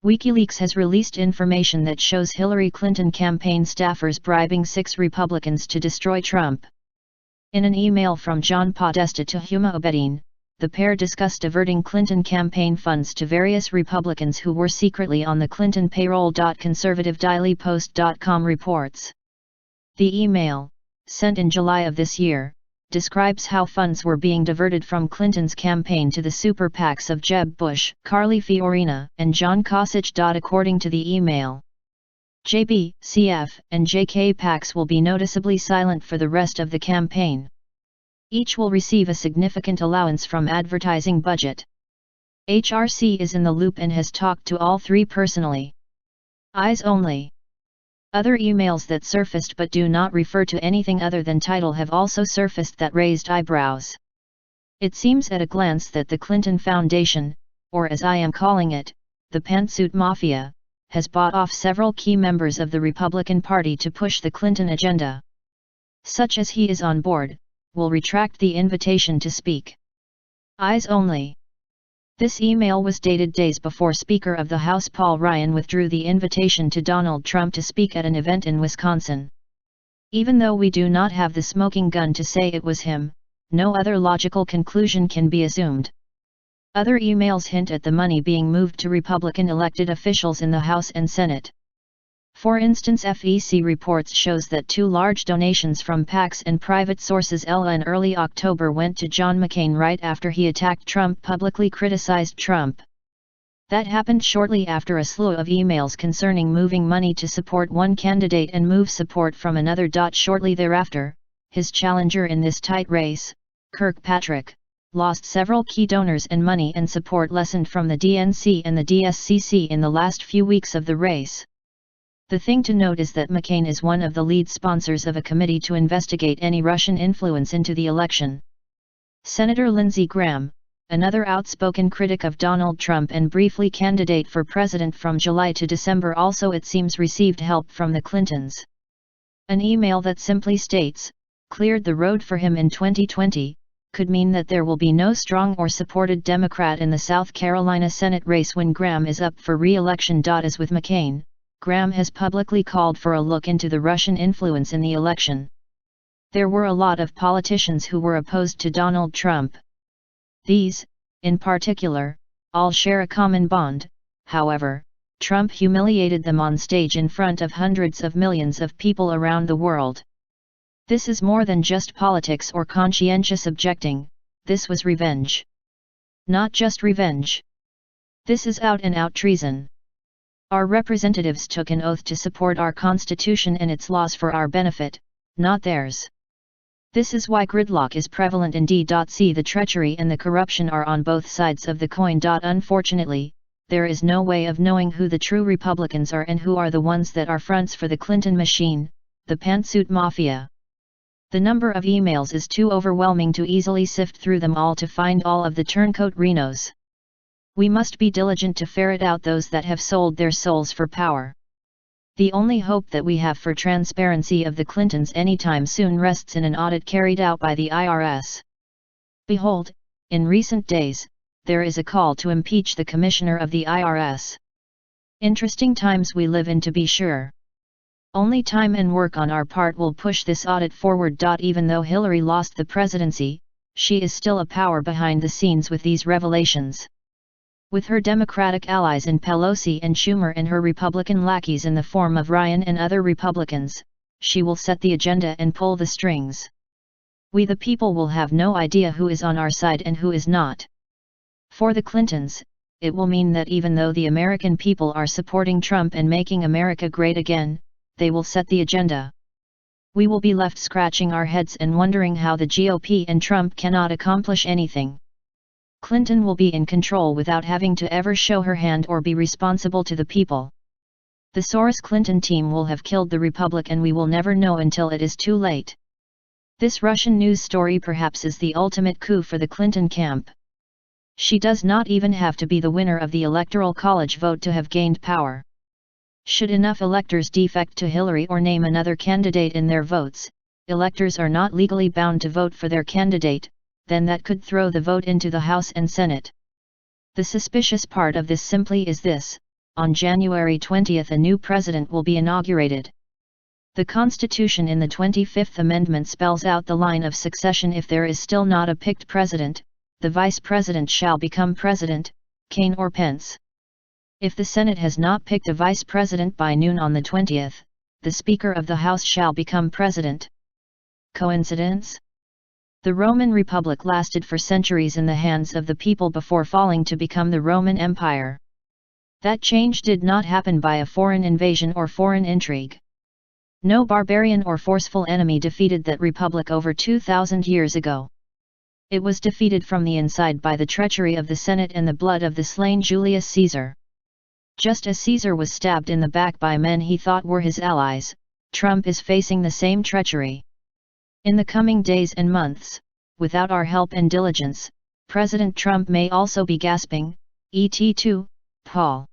WikiLeaks has released information that shows Hillary Clinton campaign staffers bribing 6 Republicans to destroy Trump. In an email from John Podesta to Huma Abedin, the pair discussed diverting Clinton campaign funds to various Republicans who were secretly on the Clinton payroll. ConservativeDailyPost.com reports. The email, sent in July of this year, describes how funds were being diverted from Clinton's campaign to the super PACs of Jeb Bush, Carly Fiorina, and John Kasich. According to the email, JB, CF, and JK PACs will be noticeably silent for the rest of the campaign. Each will receive a significant allowance from advertising budget. HRC is in the loop and has talked to all 3 personally. Eyes only. Other emails that surfaced but do not refer to anything other than title have also surfaced that raised eyebrows. It seems at a glance that the Clinton Foundation, or as I am calling it, the Pantsuit Mafia, has bought off several key members of the Republican Party to push the Clinton agenda. Such as he is on board, will retract the invitation to speak. Eyes only. This email was dated days before Speaker of the House Paul Ryan withdrew the invitation to Donald Trump to speak at an event in Wisconsin. Even though we do not have the smoking gun to say it was him, no other logical conclusion can be assumed. Other emails hint at the money being moved to Republican elected officials in the House and Senate. For instance, FEC reports shows that 2 large donations from PACs and private sources in early October went to John McCain right after he attacked Trump, publicly criticized Trump. That happened shortly after a slew of emails concerning moving money to support one candidate and move support from another. Shortly thereafter, his challenger in this tight race, Kirkpatrick, lost several key donors and money and support lessened from the DNC and the DSCC in the last few weeks of the race. The thing to note is that McCain is one of the lead sponsors of a committee to investigate any Russian influence into the election. Senator Lindsey Graham, another outspoken critic of Donald Trump and briefly candidate for president from July to December, also it seems received help from the Clintons. An email that simply states, "cleared the road for him in 2020, could mean that there will be no strong or supported Democrat in the South Carolina Senate race when Graham is up for re-election. As with McCain, Graham has publicly called for a look into the Russian influence in the election. There were a lot of politicians who were opposed to Donald Trump. These, in particular, all share a common bond. However, Trump humiliated them on stage in front of hundreds of millions of people around the world. This is more than just politics or conscientious objecting, this was revenge. Not just revenge. This is out-and-out treason. Our representatives took an oath to support our Constitution and its laws for our benefit, not theirs. This is why gridlock is prevalent indeed. See, the treachery and the corruption are on both sides of the coin. Unfortunately, there is no way of knowing who the true Republicans are and who are the ones that are fronts for the Clinton machine, the Pantsuit Mafia. The number of emails is too overwhelming to easily sift through them all to find all of the turncoat Renos. We must be diligent to ferret out those that have sold their souls for power. The only hope that we have for transparency of the Clintons anytime soon rests in an audit carried out by the IRS. Behold, in recent days, there is a call to impeach the commissioner of the IRS. Interesting times we live in, to be sure. Only time and work on our part will push this audit forward. Even though Hillary lost the presidency, she is still a power behind the scenes with these revelations. With her Democratic allies in Pelosi and Schumer and her Republican lackeys in the form of Ryan and other Republicans, she will set the agenda and pull the strings. We the people will have no idea who is on our side and who is not. For the Clintons, it will mean that even though the American people are supporting Trump and making America great again, they will set the agenda. We will be left scratching our heads and wondering how the GOP and Trump cannot accomplish anything. Clinton will be in control without having to ever show her hand or be responsible to the people. The Soros-Clinton team will have killed the republic and we will never know until it is too late. This Russian news story perhaps is the ultimate coup for the Clinton camp. She does not even have to be the winner of the Electoral College vote to have gained power. Should enough electors defect to Hillary or name another candidate in their votes, electors are not legally bound to vote for their candidate, then that could throw the vote into the House and Senate. The suspicious part of this simply is this: on January 20 a new president will be inaugurated. The Constitution in the 25th Amendment spells out the line of succession. If there is still not a picked president, the vice president shall become president, Kane or Pence. If the Senate has not picked a vice president by noon on the 20th, the Speaker of the House shall become president. Coincidence? The Roman Republic lasted for centuries in the hands of the people before falling to become the Roman Empire. That change did not happen by a foreign invasion or foreign intrigue. No barbarian or forceful enemy defeated that republic over 2,000 years ago. It was defeated from the inside by the treachery of the Senate and the blood of the slain Julius Caesar. Just as Caesar was stabbed in the back by men he thought were his allies, Trump is facing the same treachery. In the coming days and months, without our help and diligence, President Trump may also be gasping, "Et tu, Paul?"